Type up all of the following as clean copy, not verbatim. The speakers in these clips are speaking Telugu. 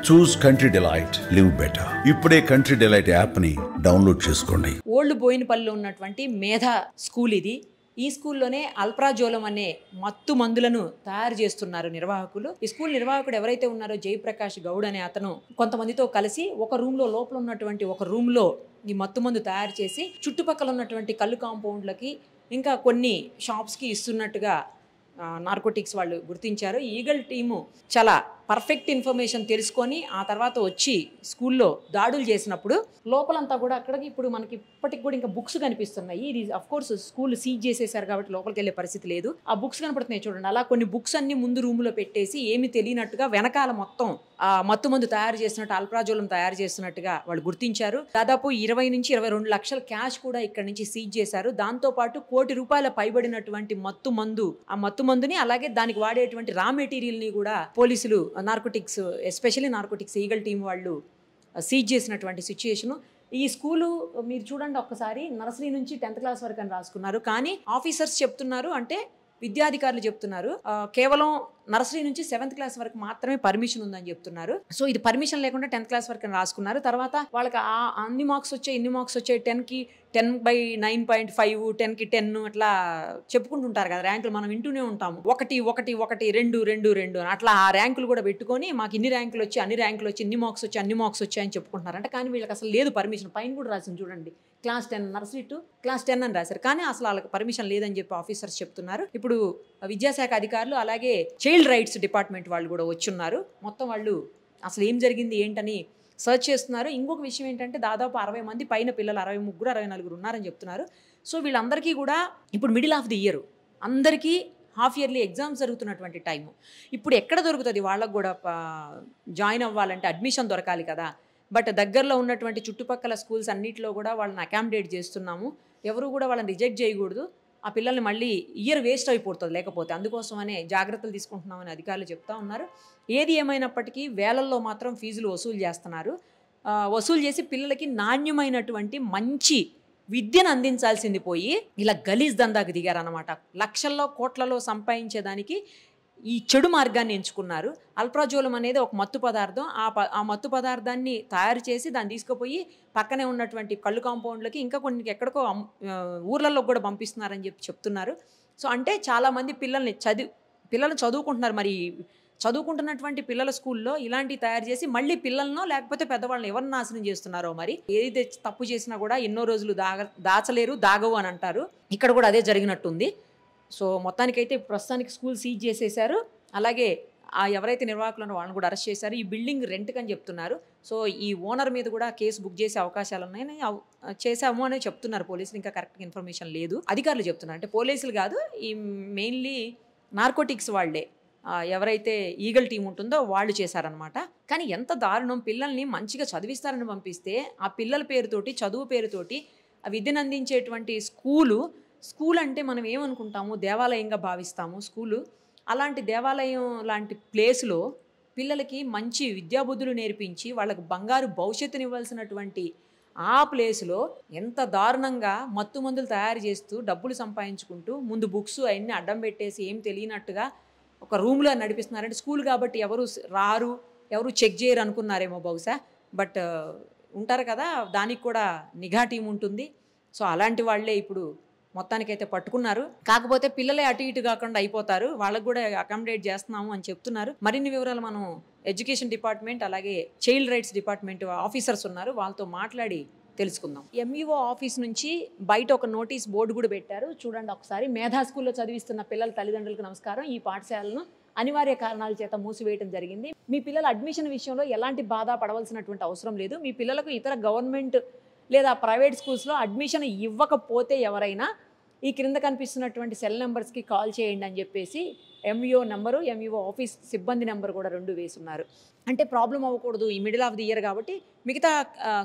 చూస్ కంట్రీ డిలైట్, లివ్ బెటర్. ఇప్పుడే కంట్రీ డిలైట్ యాప్ ని డౌన్లోడ్ చేసుకోండి. ఓల్డ్ బోయినపల్లిలో ఉన్నటువంటి మేధా స్కూల్ ఇది. ఈ స్కూల్లోనే అల్ప్రాజోలం అనే మత్తు మందులను తయారు చేస్తున్నారు నిర్వాహకులు. ఈ స్కూల్ నిర్వాహకుడు ఎవరైతే ఉన్నారో జయప్రకాష్ గౌడ్ అనే అతను కొంతమందితో కలిసి ఒక రూమ్ లో లోపల ఉన్నటువంటి ఒక రూమ్ లో ఈ మత్తు మందు తయారు చేసి చుట్టుపక్కల ఉన్నటువంటి కళ్ళు కాంపౌండ్లకి ఇంకా కొన్ని షాప్స్కి ఇస్తున్నట్టుగా నార్కోటిక్స్ వాళ్ళు గుర్తించారు. ఈగల్ టీము చాలా పర్ఫెక్ట్ ఇన్ఫర్మేషన్ తెలుసుకొని ఆ తర్వాత వచ్చి స్కూల్లో దాడులు చేసినప్పుడు లోపలంతా కూడా అక్కడికి ఇప్పుడు మనకి ఇప్పటికి కూడా ఇంకా బుక్స్ కనిపిస్తున్నాయి. ఇది అఫ్ కోర్స్ స్కూల్ సీజ్ చేసేసారు కాబట్టి లోపలికి వెళ్ళే పరిస్థితి లేదు. ఆ బుక్స్ కనపడుతున్నాయి చూడండి. అలా కొన్ని బుక్స్ అన్ని ముందు రూమ్లో పెట్టేసి ఏమి తెలియనట్టుగా వెనకాల మొత్తం ఆ మత్తు మందు తయారు చేసినట్టు అల్ప్రాజోలం తయారు చేస్తున్నట్టుగా వాళ్ళు గుర్తించారు. దాదాపు 20 నుంచి 22 లక్షల క్యాష్ కూడా ఇక్కడ నుంచి సీజ్ చేశారు. దాంతో పాటు ₹1 కోటి పైబడినటువంటి మత్తు మందు, ఆ మత్తు మందుని అలాగే దానికి వాడేటువంటి రా మెటీరియల్ ని కూడా పోలీసులు narcotics especially narcotics eagle team వాళ్ళు సీజ్ చేసినటువంటి సిచ్యుయేషన్. ఈ స్కూలు మీరు చూడండి ఒక్కసారి, నర్సరీ నుంచి 10th క్లాస్ వరకు అని రాసుకున్నారు. కానీ ఆఫీసర్స్ చెప్తున్నారు, అంటే విద్యాధికారులు చెప్తున్నారు కేవలం నర్సరీ నుంచి 7th క్లాస్ వరకు మాత్రమే పర్మిషన్ ఉందని చెప్తున్నారు. సో ఇది పర్మిషన్ లేకుండా 10th క్లాస్ వరకు అని రాసుకున్నారు. తర్వాత వాళ్ళకి అన్ని మార్క్స్ వచ్చాయి, ఇన్ని మార్క్స్ వచ్చాయి, 10కి 10/9.5, 10కి 10 అట్లా చెప్పుకుంటుంటారు కదా ర్యాంకులు, మనం వింటూనే ఉంటాము. 1 1 1 2 2 2 అని అట్లా ఆ ర్యాంకులు కూడా పెట్టుకొని మాకు ఇన్ని ర్యాంకులు వచ్చి అన్ని ర్యాంకులు వచ్చి ఇన్ని మార్క్స్ వచ్చి అన్ని మార్క్స్ వచ్చాయని చెప్పుకుంటున్నారంట. కానీ వీళ్ళకి అసలు లేదు పర్మిషన్. పైన కూడా రాసింది చూడండి, క్లాస్ 10 నర్సరీ టు క్లాస్ 10 అని రాశారు. కానీ అసలు వాళ్ళకి పర్మిషన్ లేదని చెప్పి ఆఫీసర్స్ చెప్తున్నారు. ఇప్పుడు విద్యాశాఖ అధికారులు అలాగే చైల్డ్ రైట్స్ డిపార్ట్మెంట్ వాళ్ళు కూడా వచ్చున్నారు. మొత్తం వాళ్ళు అసలు ఏం జరిగింది ఏంటని సర్చ్ చేస్తున్నారు. ఇంకొక విషయం ఏంటంటే దాదాపు 60 మంది పైన పిల్లలు, 63 64 ఉన్నారని చెప్తున్నారు. సో వీళ్ళందరికీ కూడా ఇప్పుడు మిడిల్ ఆఫ్ ది ఇయర్, అందరికీ హాఫ్ ఇయర్లీ ఎగ్జామ్స్ జరుగుతున్నటువంటి టైము. ఇప్పుడు ఎక్కడ దొరుకుతుంది వాళ్ళకు కూడా జాయిన్ అవ్వాలంటే అడ్మిషన్ దొరకాలి కదా. బట్ దగ్గరలో ఉన్నటువంటి చుట్టుపక్కల స్కూల్స్ అన్నింటిలో కూడా వాళ్ళని అకామిడేట్ చేస్తున్నాము. ఎవరు కూడా వాళ్ళని రిజెక్ట్ చేయకూడదు. ఆ పిల్లల్ని మళ్ళీ ఇయర్ వేస్ట్ అయిపోతుంది లేకపోతే, అందుకోసమనే జాగ్రత్తలు తీసుకుంటున్నామని అధికారులు చెప్తా ఉన్నారు. ఏది ఏమైనప్పటికీ వేలల్లో మాత్రం ఫీజులు వసూలు చేస్తున్నారు. వసూలు చేసి పిల్లలకి నాణ్యమైనటువంటి మంచి విద్యను అందించాల్సింది పోయి ఇలా గలీజ్ దందాకు దిగారన్నమాట. లక్షల్లో కోట్లలో సంపాదించేదానికి ఈ చెడు మార్గాన్ని ఎంచుకున్నారు. అల్ప్రాజోలం అనేది ఒక మత్తు పదార్థం. ఆ మత్తు పదార్థాన్ని తయారు చేసి దాన్ని తీసుకుపోయి పక్కనే ఉన్నటువంటి కళ్ళు కాంపౌండ్లకి ఇంకా కొన్ని ఎక్కడికో ఊర్లలో కూడా పంపిస్తున్నారని చెప్తున్నారు. సో అంటే చాలామంది పిల్లల్ని చదువుకుంటున్నారు. మరి చదువుకుంటున్నటువంటి పిల్లల స్కూల్లో ఇలాంటివి తయారు చేసి మళ్ళీ పిల్లలనో లేకపోతే పెద్దవాళ్ళని ఎవరిని నాశనం చేస్తున్నారో, మరి ఏదైతే తప్పు చేసినా కూడా ఎన్నో రోజులు దాచలేరు, దాగవు అని అంటారు. ఇక్కడ కూడా అదే జరిగినట్టుంది. సో మొత్తానికైతే ప్రస్తుతానికి స్కూల్ సీజ్ చేసేశారు. అలాగే ఎవరైతే నిర్వాహకులను వాళ్ళని కూడా అరెస్ట్ చేశారు. ఈ బిల్డింగ్ రెంట్కి అని చెప్తున్నారు. సో ఈ ఓనర్ మీద కూడా కేసు బుక్ చేసే అవకాశాలు ఉన్నాయని చేసాము అని చెప్తున్నారు పోలీసులు. ఇంకా కరెక్ట్గా ఇన్ఫర్మేషన్ లేదు, అధికారులు చెప్తున్నారు. అంటే పోలీసులు కాదు, ఈ మెయిన్లీ నార్కోటిక్స్ వాళ్ళే, ఎవరైతే ఈగల్ టీం ఉంటుందో వాళ్ళు చేశారనమాట. కానీ ఎంత దారుణం, పిల్లల్ని మంచిగా చదివిస్తారని పంపిస్తే ఆ పిల్లల పేరుతోటి, చదువు పేరుతోటి ఆ విద్యను అందించేటువంటి స్కూల్ అంటే మనం ఏమనుకుంటాము, దేవాలయంగా భావిస్తాము స్కూలు. అలాంటి దేవాలయం లాంటి ప్లేస్లో పిల్లలకి మంచి విద్యాబుద్ధులు నేర్పించి వాళ్ళకు బంగారు భవిష్యత్తునివ్వాల్సినటువంటి ఆ ప్లేస్లో ఎంత దారుణంగా మత్తు మందులు తయారు చేస్తూ డబ్బులు సంపాదించుకుంటూ ముందు బుక్స్ అవన్నీ అడ్డం పెట్టేసి ఏం తెలియనట్టుగా ఒక రూమ్లో నడిపిస్తున్నారంటే స్కూల్ కాబట్టి ఎవరు రారు, ఎవరు చెక్ చేయరు అనుకున్నారేమో బహుశా. బట్ ఉంటారు కదా, దానికి కూడా నిఘా టీం ఉంటుంది. సో అలాంటి వాళ్ళే ఇప్పుడు మొత్తానికైతే పట్టుకున్నారు. కాకపోతే పిల్లలే అటు ఇటు కాకుండా అయిపోతారు, వాళ్ళకు కూడా అకామిడేట్ చేస్తున్నాము అని చెప్తున్నారు. మరిన్ని వివరాలు మనం ఎడ్యుకేషన్ డిపార్ట్మెంట్ అలాగే చైల్డ్ రైట్స్ డిపార్ట్మెంట్ ఆఫీసర్స్ ఉన్నారు, వాళ్ళతో మాట్లాడి తెలుసుకుందాం. ఎంఈఓ ఆఫీస్ నుంచి బయట ఒక నోటీస్ బోర్డు కూడా పెట్టారు, చూడండి ఒకసారి. మేధా స్కూల్లో చదివిస్తున్న పిల్లల తల్లిదండ్రులకు నమస్కారం. ఈ పాఠశాలను అనివార్య కారణాల చేత మూసివేయడం జరిగింది. మీ పిల్లల అడ్మిషన్ విషయంలో ఎలాంటి బాధ పడవలసినటువంటి అవసరం లేదు. మీ పిల్లలకు ఇతర గవర్నమెంట్ లేదా ప్రైవేట్ స్కూల్స్లో అడ్మిషన్ ఇవ్వకపోతే ఎవరైనా ఈ క్రింద కనిపిస్తున్నటువంటి సెల్ నెంబర్స్కి కాల్ చేయండి అని చెప్పేసి ఎంఈఓ నెంబరు, ఎంఈఓ ఆఫీస్ సిబ్బంది నెంబర్ కూడా 2 వేసున్నారు. అంటే ప్రాబ్లం అవ్వకూడదు, ఈ మిడిల్ ఆఫ్ ది ఇయర్ కాబట్టి మిగతా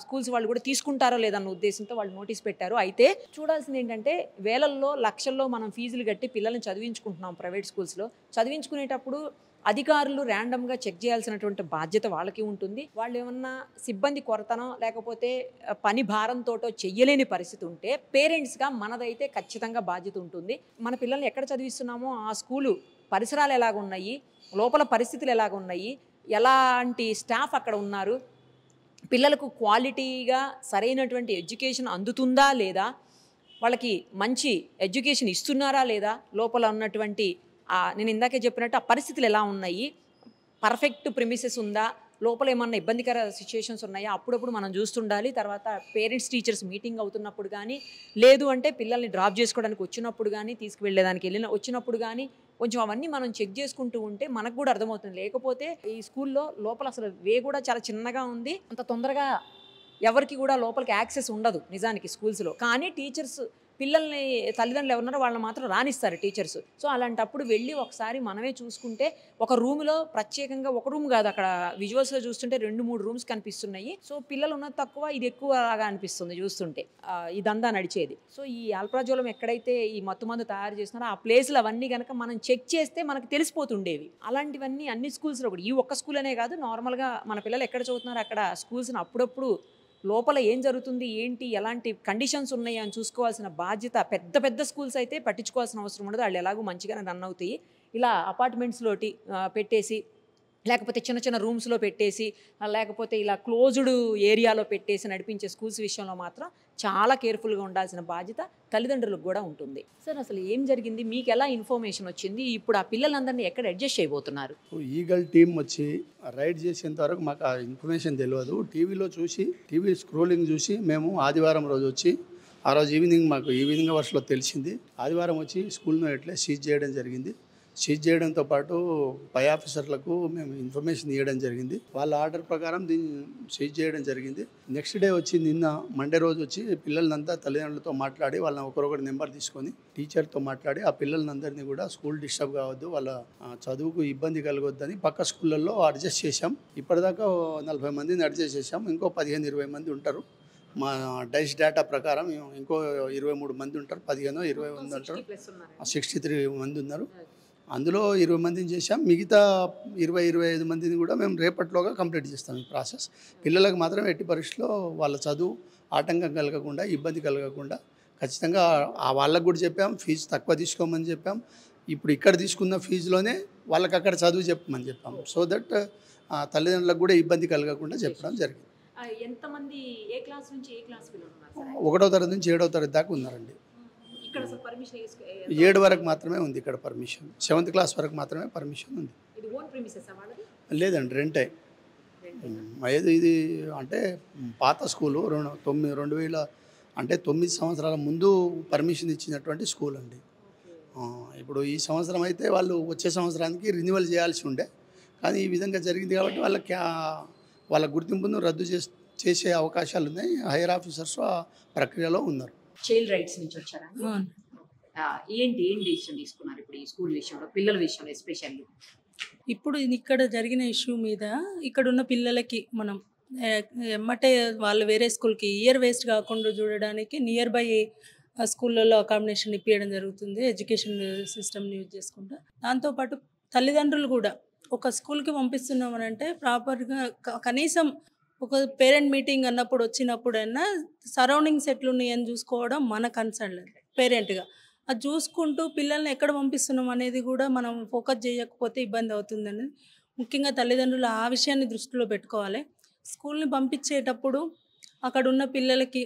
స్కూల్స్ వాళ్ళు కూడా తీసుకుంటారో లేదన్న ఉద్దేశంతో వాళ్ళు నోటీస్ పెట్టారు. అయితే చూడాల్సింది ఏంటంటే వేలల్లో లక్షల్లో మనం ఫీజులు కట్టి పిల్లల్ని చదివించుకుంటున్నాం ప్రైవేట్ స్కూల్స్లో. చదివించుకునేటప్పుడు అధికారులు ర్యాండమ్గా చెక్ చేయాల్సినటువంటి బాధ్యత వాళ్ళకి ఉంటుంది. వాళ్ళు ఏమన్నా సిబ్బంది కొరతనో లేకపోతే పని భారంతోటో చెయ్యలేని పరిస్థితి ఉంటే పేరెంట్స్గా మనదైతే ఖచ్చితంగా బాధ్యత ఉంటుంది. మన పిల్లల్ని ఎక్కడ చదివిస్తున్నామో ఆ స్కూలు పరిసరాలు ఎలాగున్నాయి, లోపల పరిస్థితులు ఎలాగున్నాయి, ఎలాంటి స్టాఫ్ అక్కడ ఉన్నారు, పిల్లలకు క్వాలిటీగా సరైనటువంటి ఎడ్యుకేషన్ అందుతుందా లేదా, వాళ్ళకి మంచి ఎడ్యుకేషన్ ఇస్తున్నారా లేదా, లోపల ఉన్నటువంటి నేను ఇందాకే చెప్పినట్టు ఆ పరిస్థితులు ఎలా ఉన్నాయి, పర్ఫెక్ట్ ప్రిమిసెస్ ఉందా, లోపల ఏమన్నా ఇబ్బందికర సిచ్యుయేషన్స్ ఉన్నాయా, అప్పుడప్పుడు మనం చూస్తుండాలి. తర్వాత పేరెంట్స్ టీచర్స్ మీటింగ్ అవుతున్నప్పుడు కానీ, లేదు అంటే పిల్లల్ని డ్రాప్ చేసుకోవడానికి వచ్చినప్పుడు కానీ, తీసుకువెళ్ళేదానికి వచ్చినప్పుడు కానీ కొంచెం అవన్నీ మనం చెక్ చేసుకుంటూ ఉంటే మనకు కూడా అర్థమవుతుంది. లేకపోతే ఈ స్కూల్లో లోపల అసలు వే కూడా చాలా చిన్నగా ఉంది, అంత తొందరగా ఎవరికి కూడా లోపలికి యాక్సెస్ ఉండదు నిజానికి స్కూల్స్లో. కానీ టీచర్స్ పిల్లల్ని తల్లిదండ్రులు ఎవరున్నారో వాళ్ళని మాత్రం రానిస్తారు టీచర్స్. సో అలాంటప్పుడు వెళ్ళి ఒకసారి మనమే చూసుకుంటే, ఒక రూమ్లో ప్రత్యేకంగా ఒక రూమ్ కాదు, అక్కడ విజువల్స్లో చూస్తుంటే 2-3 రూమ్స్ కనిపిస్తున్నాయి. సో పిల్లలు ఉన్నది తక్కువ, ఇది ఎక్కువ లాగా అనిపిస్తుంది చూస్తుంటే ఇదంతా నడిచేది. సో ఈ ఆల్ప్రాజోలం ఎక్కడైతే ఈ మత్తుమందు తయారు చేస్తున్నారో ఆ ప్లేస్లు అవన్నీ కనుక మనం చెక్ చేస్తే మనకు తెలిసిపోతుండేవి. అలాంటివన్నీ అన్ని స్కూల్స్లో కూడా, ఈ ఒక్క స్కూల్ అనే కాదు, నార్మల్గా మన పిల్లలు ఎక్కడ చదువుతున్నారో అక్కడ స్కూల్స్ని అప్పుడప్పుడు లోపల ఏం జరుగుతుంది, ఏంటి, ఎలాంటి కండిషన్స్ ఉన్నాయి అని చూసుకోవాల్సిన బాధ్యత, పెద్ద పెద్ద స్కూల్స్ అయితే పట్టించుకోవాల్సిన అవసరం ఉండదు, వాళ్ళు ఎలాగో మంచిగానే రన్ అవుతాయి. ఇలా అపార్ట్మెంట్స్లోటి పెట్టేసి, లేకపోతే చిన్న చిన్న రూమ్స్లో పెట్టేసి, లేకపోతే ఇలా క్లోజ్డ్ ఏరియాలో పెట్టేసి నడిపించే స్కూల్స్ విషయంలో మాత్రం చాలా కేర్ఫుల్గా ఉండాల్సిన బాధ్యత తల్లిదండ్రులకు కూడా ఉంటుంది. సార్ అసలు ఏం జరిగింది, మీకు ఎలా ఇన్ఫర్మేషన్ వచ్చింది, ఇప్పుడు ఆ పిల్లలందరినీ ఎక్కడ అడ్జస్ట్ చేయబోతున్నారు? ఈగల్ టీం వచ్చి రైడ్ చేసేంత వరకు మాకు ఆ ఇన్ఫర్మేషన్ తెలియదు. టీవీ స్క్రోలింగ్ చూసి మేము ఆదివారం రోజు వచ్చి, ఆ రోజు ఈవినింగ్ అవర్స్లో తెలిసింది. ఆదివారం వచ్చి స్కూల్ను ఎట్లా సీజ్ చేయడం జరిగింది. సీజ్ చేయడంతో పాటు పై ఆఫీసర్లకు మేము ఇన్ఫర్మేషన్ ఇవ్వడం జరిగింది. వాళ్ళ ఆర్డర్ ప్రకారం దీన్ని సీజ్ చేయడం జరిగింది. నెక్స్ట్ డే వచ్చి నిన్న మండే రోజు వచ్చి పిల్లలంతా తల్లిదండ్రులతో మాట్లాడి, వాళ్ళని ఒకరొకరి నెంబర్ తీసుకొని టీచర్తో మాట్లాడి ఆ పిల్లలందరినీ కూడా స్కూల్ డిస్టర్బ్ కావద్దు, వాళ్ళ చదువుకు ఇబ్బంది కలగొద్దని పక్క స్కూళ్ళల్లో అడ్జస్ట్ చేశాం. ఇప్పటిదాకా 40 మందిని అడ్జస్ట్ చేశాం. ఇంకో 15-20 మంది ఉంటారు. మా డైస్ డేటా ప్రకారం ఇంకో 23 మంది ఉంటారు, 15-20 మంది ఉంటారు, 63 మంది ఉన్నారు. అందులో 20 మందిని చేశాం. మిగతా 20-25 మందిని కూడా మేము రేపటిలోగా కంప్లీట్ చేస్తాం ఈ ప్రాసెస్. పిల్లలకు మాత్రం ఎట్టి పరిస్థితుల్లో వాళ్ళ చదువు ఆటంకం కలగకుండా, ఇబ్బంది కలగకుండా ఖచ్చితంగా వాళ్ళకు కూడా చెప్పాం. ఫీజు తక్కువ తీసుకోమని చెప్పాం. ఇప్పుడు ఇక్కడ తీసుకున్న ఫీజులోనే వాళ్ళకి అక్కడ చదువు చెప్పమని చెప్పాం. సో దట్ తల్లిదండ్రులకు కూడా ఇబ్బంది కలగకుండా చెప్పడం జరిగింది. ఎంతమంది ఏ క్లాస్ నుంచి ఏ క్లాస్ పిల్లలు ఉన్నారు? 1వ తరగతి నుంచి 7వ తరగతి దాకా ఉన్నారండి. ఇక్కడ అసలు పర్మిషన్ 7 వరకు మాత్రమే ఉంది ఇక్కడ పర్మిషన్. 7th క్లాస్ వరకు మాత్రమే పర్మిషన్ ఉంది. ఇది ఓన్ ప్రిమిసెస్ వాళ్ళది? లేదండి, రెంటే. ఇది అంటే పాత స్కూలు 2000 అంటే 9 సంవత్సరాల ముందు పర్మిషన్ ఇచ్చినటువంటి స్కూల్ అండి. ఇప్పుడు ఈ సంవత్సరం అయితే వాళ్ళు వచ్చే సంవత్సరానికి రెన్యువల్ చేయాల్సి ఉండే, కానీ ఈ విధంగా జరిగింది కాబట్టి వాళ్ళ గుర్తింపును రద్దు చేసే అవకాశాలు ఉన్నాయి. హైయర్ ఆఫీసర్స్ ఆ ప్రక్రియలో ఉన్నారు. చైల్డ్ రైట్స్ నుంచి వచ్చారా? ఏం డిసిషన్ తీసుకున్నారు ఇప్పుడు ఈ స్కూల్ విషయంలో, పిల్లల విషయంలో ఎస్పెషల్లీ? ఇప్పుడు ఇక్కడ జరిగిన ఇష్యూ మీద ఇక్కడ ఉన్న పిల్లలకి మనం ఎమ్మటే వాళ్ళు వేరే స్కూల్కి ఇయర్ వేస్ట్ కాకుండా చూడడానికి నియర్ బై స్కూళ్ళల్లో అకామిడేషన్ ఇప్పించడం జరుగుతుంది, ఎడ్యుకేషన్ సిస్టమ్ని యూజ్ చేసుకుంటా. దాంతోపాటు తల్లిదండ్రులు కూడా ఒక స్కూల్కి పంపిస్తున్నామని అంటే ప్రాపర్గా కనీసం ఒక పేరెంట్ మీటింగ్ అన్నప్పుడు వచ్చినప్పుడైనా సరౌండింగ్స్ ఎట్లున్నాయి అని చూసుకోవడం మన కన్సర్న్ పేరెంట్గా. అది చూసుకుంటూ పిల్లల్ని ఎక్కడ పంపిస్తున్నాం అనేది కూడా మనం ఫోకస్ చేయకపోతే ఇబ్బంది అవుతుందని ముఖ్యంగా తల్లిదండ్రులు ఆ విషయాన్ని దృష్టిలో పెట్టుకోవాలి. స్కూల్ని పంపించేటప్పుడు అక్కడ ఉన్న పిల్లలకి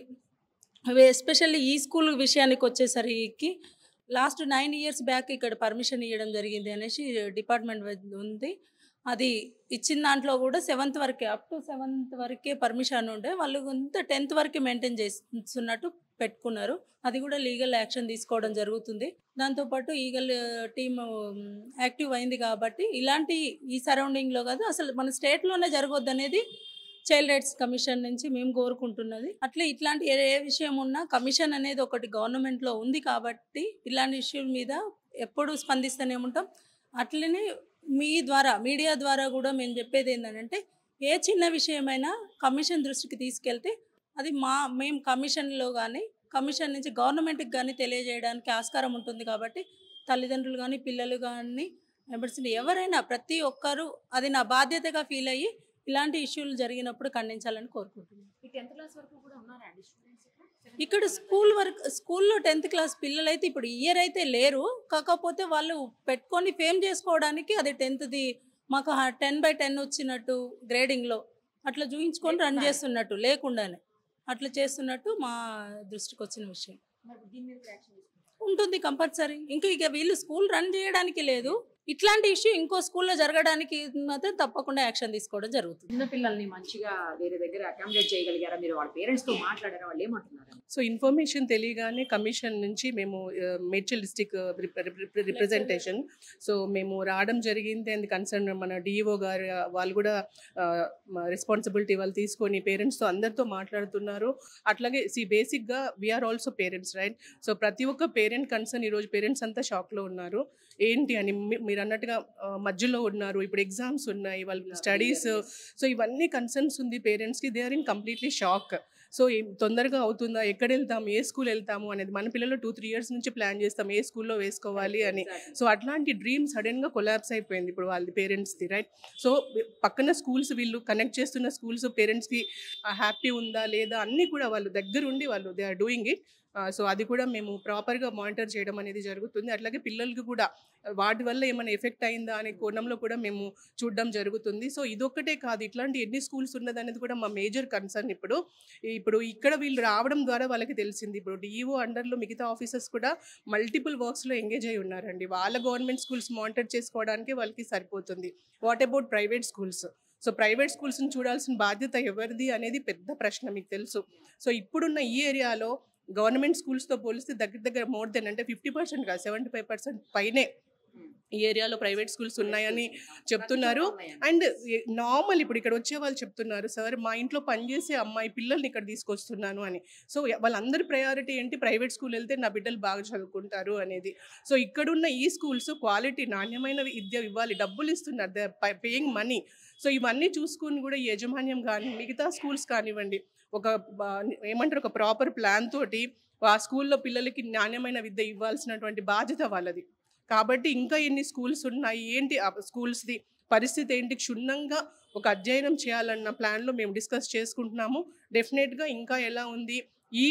ఎస్పెషల్లీ ఈ స్కూల్ విషయానికి వచ్చేసరికి లాస్ట్ 9 years బ్యాక్ ఇక్కడ పర్మిషన్ ఇవ్వడం జరిగింది అనేసి డిపార్ట్మెంట్ ఉంది. అది ఇచ్చిన దాంట్లో కూడా 7th వరకే, అప్ టు 7th వరకే పర్మిషన్ ఉండే, వాళ్ళు కొంత 10th వరకే మెయింటైన్ చేస్తున్నట్టు పెట్టుకున్నారు. అది కూడా లీగల్ యాక్షన్ తీసుకోవడం జరుగుతుంది. దాంతోపాటు ఈగల్ టీమ్ యాక్టివ్ అయింది కాబట్టి ఇలాంటి ఈ సరౌండింగ్లో కాదు అసలు మన స్టేట్లోనే జరగొద్దు అనేది చైల్డ్ రైట్స్ కమిషన్ నుంచి మేము కోరుకుంటున్నది. అట్లే ఇట్లాంటి ఏ విషయం ఉన్నా కమిషన్ అనేది ఒకటి గవర్నమెంట్లో ఉంది కాబట్టి ఇలాంటి ఇష్యూల మీద ఎప్పుడూ స్పందిస్తూనే ఉంటాం. అట్లనే మీ ద్వారా మీడియా ద్వారా కూడా మేము చెప్పేది ఏంటంటే ఏ చిన్న విషయమైనా కమిషన్ దృష్టికి తీసుకెళ్తే అది మేము కమిషన్లో కానీ కమిషన్ నుంచి గవర్నమెంట్కి కానీ తెలియజేయడానికి ఆస్కారం ఉంటుంది. కాబట్టి తల్లిదండ్రులు కానీ పిల్లలు కానీ ఎవరైనా ప్రతి ఒక్కరూ అది నా బాధ్యతగా ఫీల్ అయ్యి ఇలాంటి ఇష్యూలు జరిగినప్పుడు ఖండించాలని కోరుకుంటున్నాను. ఇక్కడ స్కూల్లో 10th క్లాస్ పిల్లలు అయితే ఇప్పుడు ఇయర్ అయితే లేరు, కాకపోతే వాళ్ళు పెట్టుకొని ఫేమ్ చేసుకోవడానికి అది 10th మాకు 10/10 వచ్చినట్టు గ్రేడింగ్లో అట్లా చూయించుకొని రన్ చేస్తున్నట్టు లేకుండానే అట్లా చేస్తున్నట్టు మా దృష్టికి వచ్చిన విషయం ఉంటుంది కంపల్సరీ. ఇక వీళ్ళు స్కూల్ రన్ చేయడానికి లేదు, ఇట్లాంటి ఇష్యూ ఇంకో స్కూల్లో జరగడానికి మాత్రం తప్పకుండా యాక్షన్ తీసుకోవడం జరుగుతుంది. చిన్న పిల్లల్ని మంచిగా వేరే దగ్గర అకామిడేట్ చేయగలిగారా మీరు? వాళ్ళ పేరెంట్స్ తో మాట్లాడారా? వాళ్ళు ఏమంటున్నారు? సో ఇన్ఫర్మేషన్ తెలియగానే కమిషన్ నుంచి మేము మేడ్చల్ డిస్టిక్ రిప్రజెంటేషన్ సో మేము రావడం జరిగింది. అండ్ కన్సర్న్ మన డిఈఓ గారు వాళ్ళు కూడా రెస్పాన్సిబిలిటీ వాళ్ళు తీసుకొని పేరెంట్స్తో అందరితో మాట్లాడుతున్నారు. అట్లాగే బేసిక్గా we are also parents right. So ప్రతి ఒక్క పేరెంట్ కన్సర్న్ ఈరోజు పేరెంట్స్ అంతా షాక్లో ఉన్నారు. ఏంటి అని మీరు అన్నట్టుగా మధ్యలో ఉన్నారు, ఇప్పుడు ఎగ్జామ్స్ ఉన్నాయి, వాళ్ళ స్టడీస్, సో ఇవన్నీ కన్సర్న్స్ ఉంది పేరెంట్స్కి. They are in completely shock. So తొందరగా అవుతుందా, ఎక్కడ వెళ్తాము, ఏ స్కూల్ వెళ్తాము అనేది మన పిల్లలు 2-3 years నుంచి ప్లాన్ చేస్తాం ఏ స్కూల్లో వేసుకోవాలి అని. సో అట్లాంటి డ్రీమ్ సడన్గా కొలాప్స్ అయిపోయింది ఇప్పుడు వాళ్ళ పేరెంట్స్ది రైట్. సో పక్కన స్కూల్స్ వీళ్ళు కనెక్ట్ చేస్తున్న స్కూల్స్ పేరెంట్స్కి హ్యాపీ ఉందా లేదా అన్నీ కూడా వాళ్ళు దగ్గరుండి వాళ్ళు they are doing it. So అది కూడా మేము ప్రాపర్గా మానిటర్ చేయడం అనేది జరుగుతుంది. అట్లాగే పిల్లలకి కూడా వాటి వల్ల ఏమైనా ఎఫెక్ట్ అయిందా అనే కోణంలో కూడా మేము చూడడం జరుగుతుంది. సో ఇదొక్కటే కాదు, ఇట్లాంటి ఎన్ని స్కూల్స్ ఉన్నది అనేది కూడా మా మేజర్ కన్సర్న్. ఇప్పుడు ఇక్కడ వీళ్ళు రావడం ద్వారా వాళ్ళకి తెలిసింది. ఇప్పుడు డిఈఓ అండర్లో మిగతా ఆఫీసర్స్ కూడా మల్టిపుల్ వర్క్స్లో ఎంగేజ్ అయి ఉన్నారండి. వాళ్ళ గవర్నమెంట్ స్కూల్స్ మానిటర్ చేసుకోవడానికి వాళ్ళకి సరిపోతుంది. What about private schools? So private స్కూల్స్ని చూడాల్సిన బాధ్యత ఎవరిది అనేది పెద్ద ప్రశ్న, మీకు తెలుసు. సో ఇప్పుడున్న ఈ ఏరియాలో గవర్నమెంట్ స్కూల్స్తో పోలిస్తే దగ్గర మోర్ దెన్ అంటే 50% కాదు 75% పైనే ఈ ఏరియాలో ప్రైవేట్ స్కూల్స్ ఉన్నాయని చెప్తున్నారు. అండ్ నార్మల్ ఇప్పుడు ఇక్కడ వచ్చే వాళ్ళు చెప్తున్నారు, సార్ మా ఇంట్లో పనిచేసే అమ్మాయి పిల్లల్ని ఇక్కడ తీసుకొస్తున్నాను అని. సో వాళ్ళందరి ప్రయారిటీ ఏంటి, ప్రైవేట్ స్కూల్ వెళ్తే నా బిడ్డలు బాగా చదువుకుంటారు అనేది. సో ఇక్కడున్న ఈ స్కూల్స్ క్వాలిటీ నాణ్యమైన విద్య ఇవ్వాలి, డబ్బులు ఇస్తున్నారు, they are paying money. So ఇవన్నీ చూసుకుని కూడా ఈ యాజమాన్యం కానీ మిగతా స్కూల్స్ కానివ్వండి ఒక ప్రాపర్ ప్లాన్ తోటి ఆ స్కూల్లో పిల్లలకి నాణ్యమైన విద్య ఇవ్వాల్సినటువంటి బాధ్యత వాళ్ళది. కాబట్టి ఇంకా ఎన్ని స్కూల్స్ ఉన్నాయి, ఏంటి ఆ స్కూల్స్ది పరిస్థితి ఏంటి, క్షుణ్ణంగా ఒక అధ్యయనం చేయాలన్న ప్లాన్లో మేము డిస్కస్ చేసుకుంటున్నాము. డెఫినెట్గా ఇంకా ఎలా ఉంది,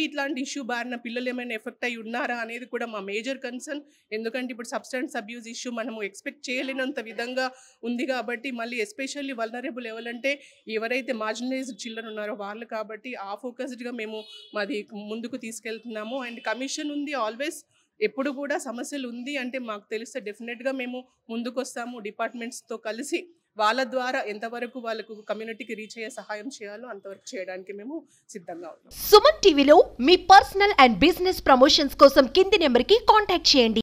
ఇట్లాంటి ఇష్యూ బారిన పిల్లలు ఏమైనా ఎఫెక్ట్ అయి ఉన్నారా అనేది కూడా మా మేజర్ కన్సర్న్. ఎందుకంటే ఇప్పుడు సబ్స్టెన్స్ అబ్యూస్ ఇష్యూ మనము ఎక్స్పెక్ట్ చేయలేనంత విధంగా ఉంది కాబట్టి, మళ్ళీ ఎస్పెషల్లీ వల్నరబుల్ ఎవరంటే ఎవరైతే మార్జినలైజ్డ్ చిల్డ్రన్ ఉన్నారో వాళ్ళు. కాబట్టి ఆ ఫోకస్డ్గా మేము మాది ముందుకు తీసుకెళ్తున్నాము. అండ్ కమిషన్ ఉంది ఆల్వేస్, ఎప్పుడు కూడా సమస్యలు ఉంది అంటే మాకు తెలిస్తే డెఫినెట్గా మేము ముందుకు వస్తాము. డిపార్ట్మెంట్స్తో కలిసి వాళ్ళ ద్వారా ఎంతవరకు వాళ్ళకు కమ్యూనిటీకి రీచ్ అయ్యే సహాయం చేయాలో అంతవరకు చేయడానికి మేము సిద్ధంగా ఉన్నాం. సుమన్ టీవీలో మీ పర్సనల్ అండ్ బిజినెస్ ప్రమోషన్స్ కోసం కింది నెంబర్కి కాంటాక్ట్ చేయండి.